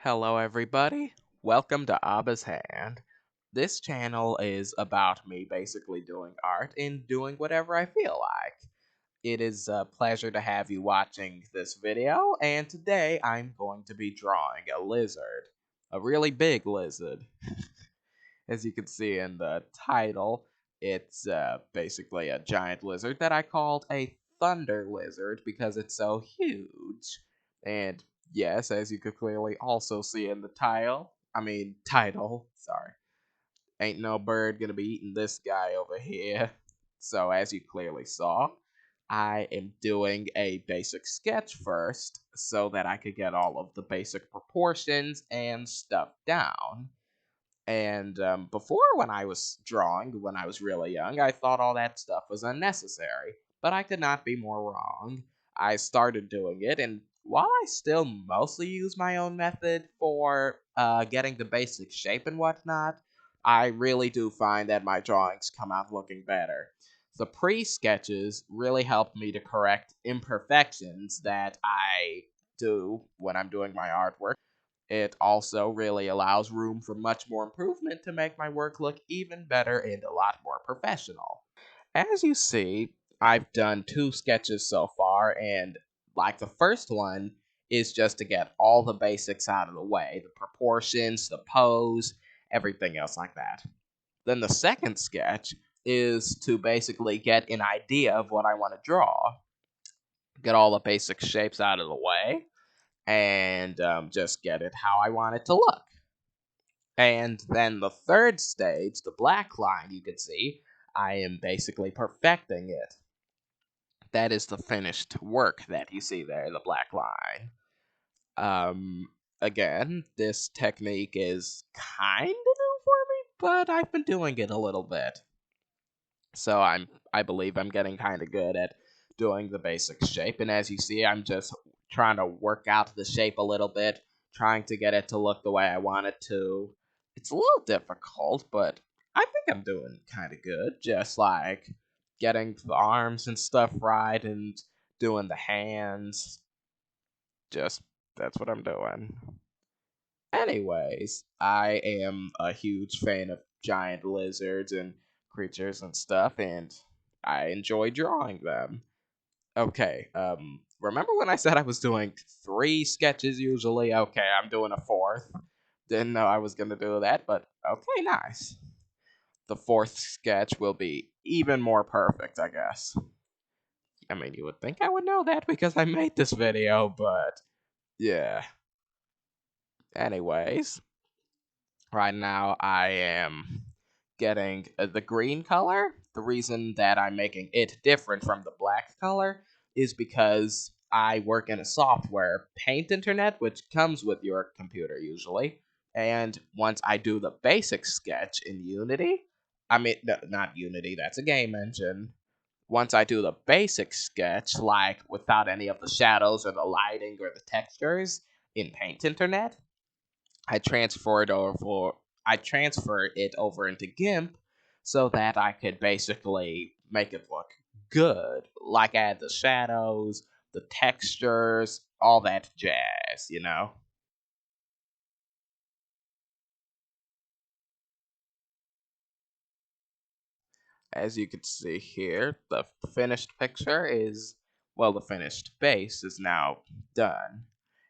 Hello, everybody. Welcome to Abba's Hand. This channel is about me basically doing art and doing whatever I feel like. It is a pleasure to have you watching this video, and today I'm going to be drawing a lizard. A really big lizard. As you can see in the title, it's basically a giant lizard that I called a thunder lizard because it's so huge. And yes, as you could clearly also see in the title, sorry, ain't no bird gonna be eating this guy over here. So as you clearly saw, I am doing a basic sketch first so that I could get all of the basic proportions and stuff down. And before, when I was drawing, when I was really young, I thought all that stuff was unnecessary. But I could not be more wrong. I started doing it, and while I still mostly use my own method for getting the basic shape and whatnot, I really do find that my drawings come out looking better. The pre-sketches really helped me to correct imperfections that I do when I'm doing my artwork. It also really allows room for much more improvement to make my work look even better and a lot more professional. As you see, I've done two sketches so far, and like the first one is just to get all the basics out of the way, the proportions, the pose, everything else like that. Then the second sketch is to basically get an idea of what I want to draw, get all the basic shapes out of the way, and just get it how I want it to look. And then the third stage, the black line, you can see, I am basically perfecting it. That is the finished work that you see there, the black line. Again, this technique is kind of new for me, but I've been doing it a little bit. So I believe I'm getting kind of good at doing the basic shape, and as you see, I'm just trying to work out the shape a little bit, trying to get it to look the way I want it to. It's a little difficult, but I think I'm doing kind of good, just like getting the arms and stuff right and doing the hands. Just that's what I'm doing. Anyways, I am a huge fan of giant lizards and creatures and stuff, and I enjoy drawing them. Okay, remember when I said I was doing three sketches usually? Okay, I'm doing a fourth. Didn't know I was gonna do that, but okay, nice. The fourth sketch will be even more perfect, I guess. I mean, you would think I would know that because I made this video, but yeah. Anyways, right now I am getting the green color. The reason that I'm making it different from the black color is because I work in a software, Paint Internet, which comes with your computer usually. And once I do the basic sketch in Unity, no, not Unity, that's a game engine. Once I do the basic sketch, like without any of the shadows or the lighting or the textures in Paint Internet, I transferred over I transferred it over into GIMP so that I could basically make it look good. Like add the shadows, the textures, all that jazz. As you can see here, the finished picture is, well, the finished base is now done.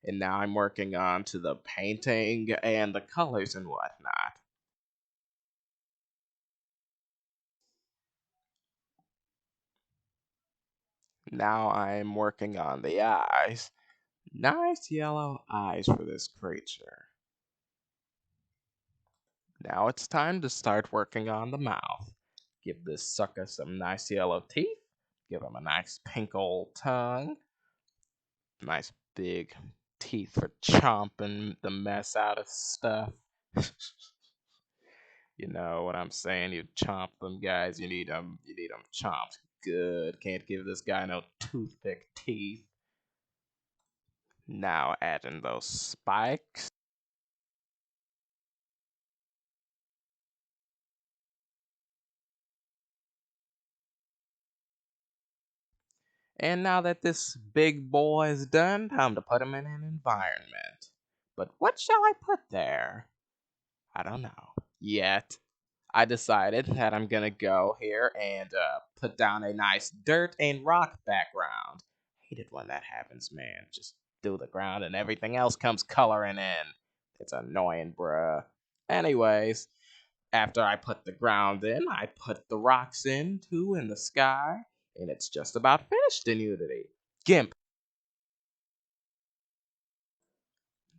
And now I'm working on to the painting and the colors and whatnot. Now I'm working on the eyes. Nice yellow eyes for this creature. Now it's time to start working on the mouth. Give this sucker some nice yellow teeth. Give him a nice pink old tongue. Nice big teeth for chomping the mess out of stuff. You know what I'm saying? You chomp them guys. You need them chomped good. Can't give this guy no toothpick teeth. Now add in those spikes. And now that this big boy is done, time to put him in an environment. But what shall I put there? I don't know yet. I decided that I'm gonna go here and put down a nice dirt and rock background. Hate it when that happens, man. Just do the ground and everything else comes coloring in. It's annoying, bruh. Anyways, after I put the ground in, I put the rocks in too in the sky, and it's just about finished in Unity. Gimp.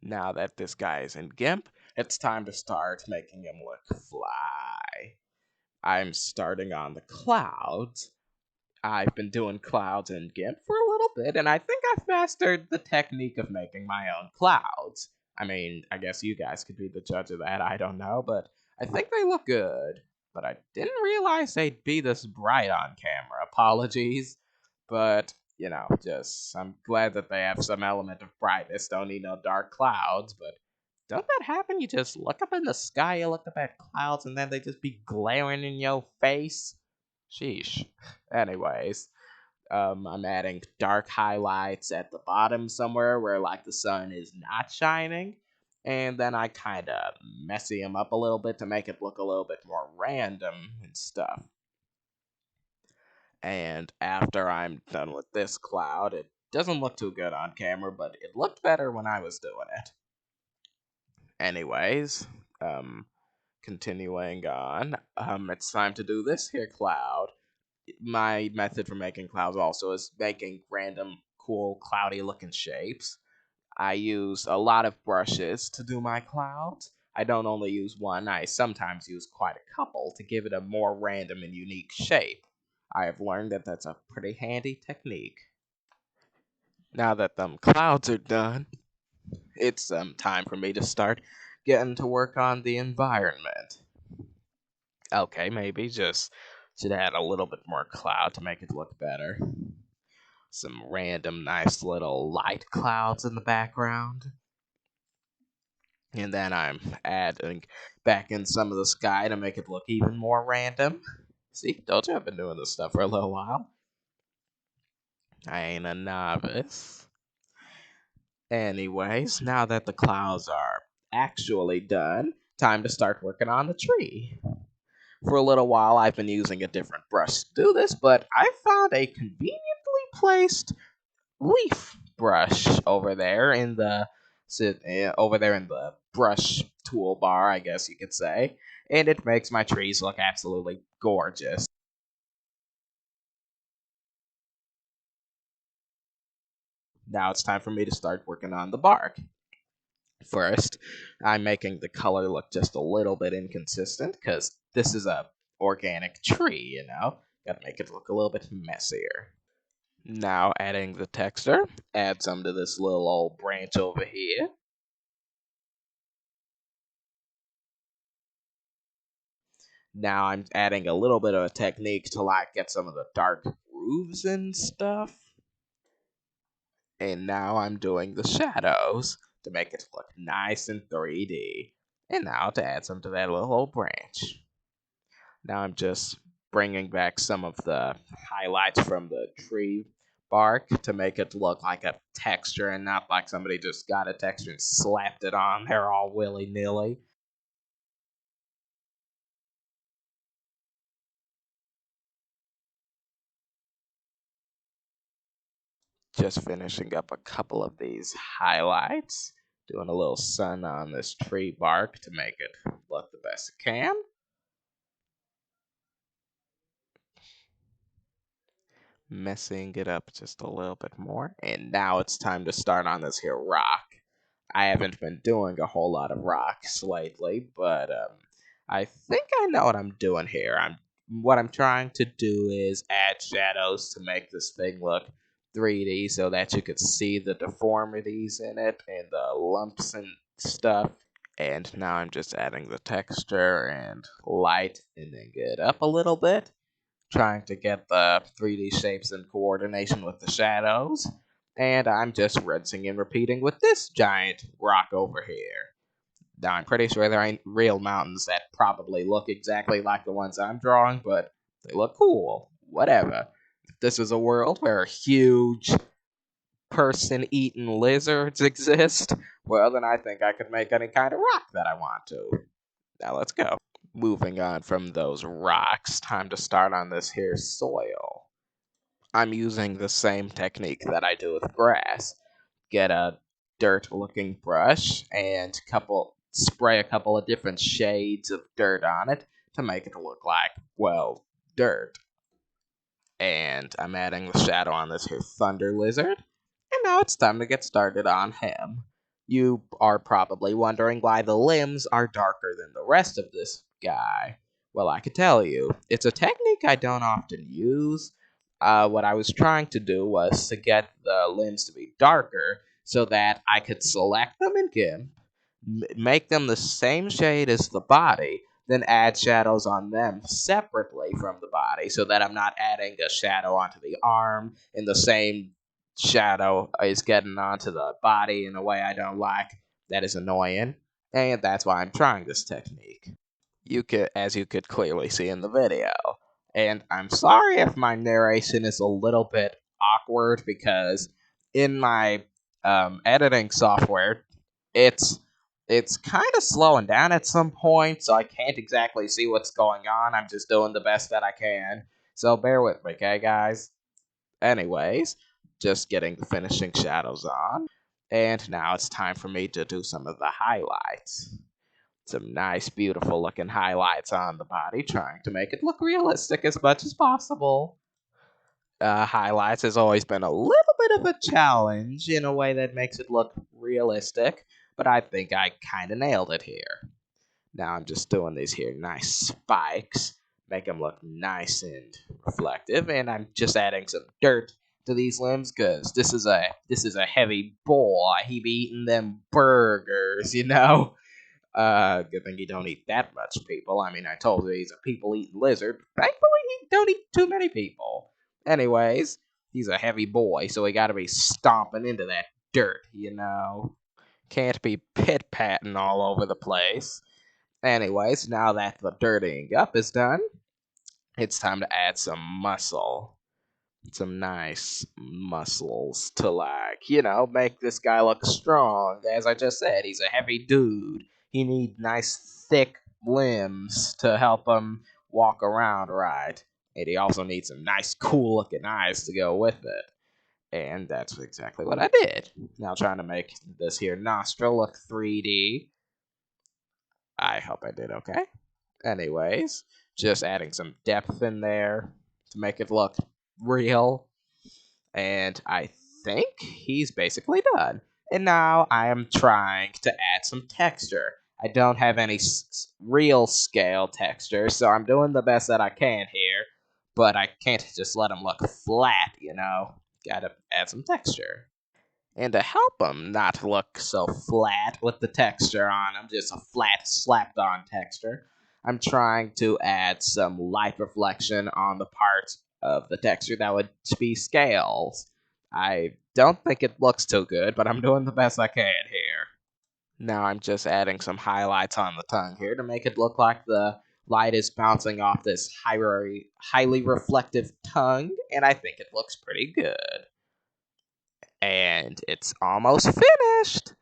Now that this guy is in Gimp, it's time to start making him look fly. I'm starting on the clouds. I've been doing clouds in GIMP for a little bit, and I think I've mastered the technique of making my own clouds. I mean, I guess you guys could be the judge of that, I don't know, but I think they look good. But I didn't realize they'd be this bright on camera. Apologies. But, just, I'm glad that they have some element of brightness. Don't need no dark clouds, but don't that happen? You just look up in the sky, you look up at clouds, and then they just be glaring in your face? Sheesh. Anyways, I'm adding dark highlights at the bottom somewhere where like the sun is not shining, and then I kind of messy them up a little bit to make it look a little bit more random and stuff. And after I'm done with this cloud, it doesn't look too good on camera, but it looked better when I was doing it. Anyways, continuing on, it's time to do this here cloud. My method for making clouds also is making random cool cloudy looking shapes. I use a lot of brushes to do my clouds. I don't only use one, I sometimes use quite a couple to give it a more random and unique shape. I have learned that that's a pretty handy technique. Now that them clouds are done, it's time for me to start getting to work on the environment. Okay, maybe just should add a little bit more cloud to make it look better. Some random nice little light clouds in the background. And then I'm adding back in some of the sky to make it look even more random. See, told you I've been doing this stuff for a little while. I ain't a novice. Anyways, now that the clouds are actually done, time to start working on the tree. For a little while, I've been using a different brush to do this, but I found a conveniently placed leaf brush over there in the brush toolbar, I guess you could say, and it makes my trees look absolutely gorgeous. Now it's time for me to start working on the bark. First, I'm making the color look just a little bit inconsistent because this is a organic tree. Gotta make it look a little bit messier. Now adding the texture, add some to this little old branch over here. Now I'm adding a little bit of a technique to like get some of the dark grooves and stuff. And now I'm doing the shadows to make it look nice and 3D. And now to add some to that little old branch. Now I'm just bringing back some of the highlights from the tree bark to make it look like a texture and not like somebody just got a texture and slapped it on there all willy-nilly. Just finishing up a couple of these highlights. Doing a little sun on this tree bark to make it look the best it can. Messing it up just a little bit more. And now it's time to start on this here rock. I haven't been doing a whole lot of rocks lately, but I think I know what I'm doing here. What I'm trying to do is add shadows to make this thing look 3D so that you could see the deformities in it and the lumps and stuff. And now I'm just adding the texture and light and then it up a little bit, trying to get the 3D shapes in coordination with the shadows. And I'm just rinsing and repeating with this giant rock over here. Now, I'm pretty sure there ain't real mountains that probably look exactly like the ones I'm drawing, but they look cool. Whatever. If this was a world where huge person-eating lizards exist, well, then I think I could make any kind of rock that I want to. Now let's go. Moving on from those rocks, time to start on this here soil. I'm using the same technique that I do with grass. Get a dirt-looking brush and spray a couple of different shades of dirt on it to make it look like, well, dirt. And I'm adding the shadow on this here thunder lizard. And now it's time to get started on him. You are probably wondering why the limbs are darker than the rest of this guy. Well, I could tell you. It's a technique I don't often use. What I was trying to do was to get the limbs to be darker so that I could select them in GIMP, make them the same shade as the body, then add shadows on them separately from the body so that I'm not adding a shadow onto the arm and the same shadow is getting onto the body in a way I don't like. That is annoying, and that's why I'm trying this technique. As you could clearly see in the video. And I'm sorry if my narration is a little bit awkward because in my editing software, it's it's kind of slowing down at some point, so I can't exactly see what's going on. I'm just doing the best that I can. So bear with me, okay, guys? Anyways, just getting the finishing shadows on. And now it's time for me to do some of the highlights. Some nice, beautiful looking highlights on the body, trying to make it look realistic as much as possible. Highlights has always been a little bit of a challenge in a way that makes it look realistic, but I think I kind of nailed it here. Now I'm just doing these here nice spikes, make them look nice and reflective, and I'm just adding some dirt to these limbs because this is a heavy boy. He be eating them burgers, you know. Good thing he don't eat that much people. I mean, I told you he's a people-eating lizard. Thankfully, he don't eat too many people. Anyways, he's a heavy boy, so he gotta be stomping into that dirt, you know. Can't be pit-patting all over the place. Anyways, now that the dirtying up is done, it's time to add some muscle. Some nice muscles to, like, make this guy look strong. As I just said, he's a heavy dude. He needs nice thick limbs to help him walk around right. And he also needs some nice cool looking eyes to go with it. And that's exactly what I did. Now trying to make this here nostril look 3D. I hope I did okay. Anyways, just adding some depth in there to make it look real. And I think he's basically done. And now I am trying to add some texture. I don't have any real scale texture, so I'm doing the best that I can here. But I can't just let him look flat, you know. Gotta add some texture. And to help him not look so flat with the texture on him, just a flat slapped on texture, I'm trying to add some light reflection on the parts of the texture that would be scales. I don't think it looks too good, but I'm doing the best I can here. Now I'm just adding some highlights on the tongue here to make it look like the light is bouncing off this highly reflective tongue, and I think it looks pretty good. And it's almost finished.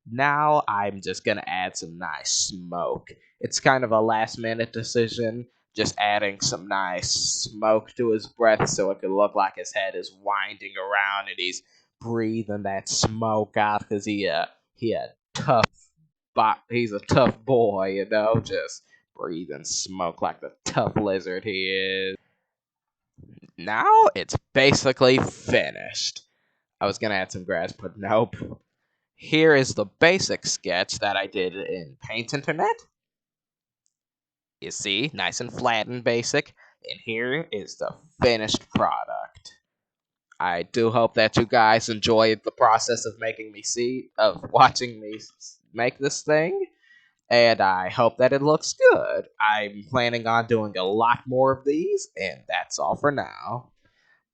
Now I'm just gonna add some nice smoke. It's kind of a last minute decision, just adding some nice smoke to his breath so it could look like his head is winding around and he's breathing that smoke out because he's a tough boy, you know, just breathing smoke like the tough lizard he is. Now it's basically finished. I was gonna add some grass, but nope. Here is the basic sketch that I did in Paint Internet. You see, nice and flat and basic. And here is the finished product. I do hope that you guys enjoyed the process of watching me make this thing. And I hope that it looks good. I'm planning on doing a lot more of these, and that's all for now.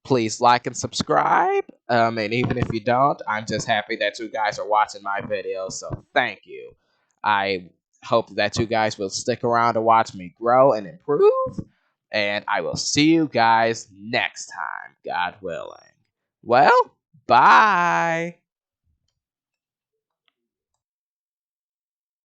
Please like and subscribe. And even if you don't, I'm just happy that you guys are watching my videos, so thank you. I hope that you guys will stick around to watch me grow and improve, and I will see you guys next time, God willing. Well, Bye.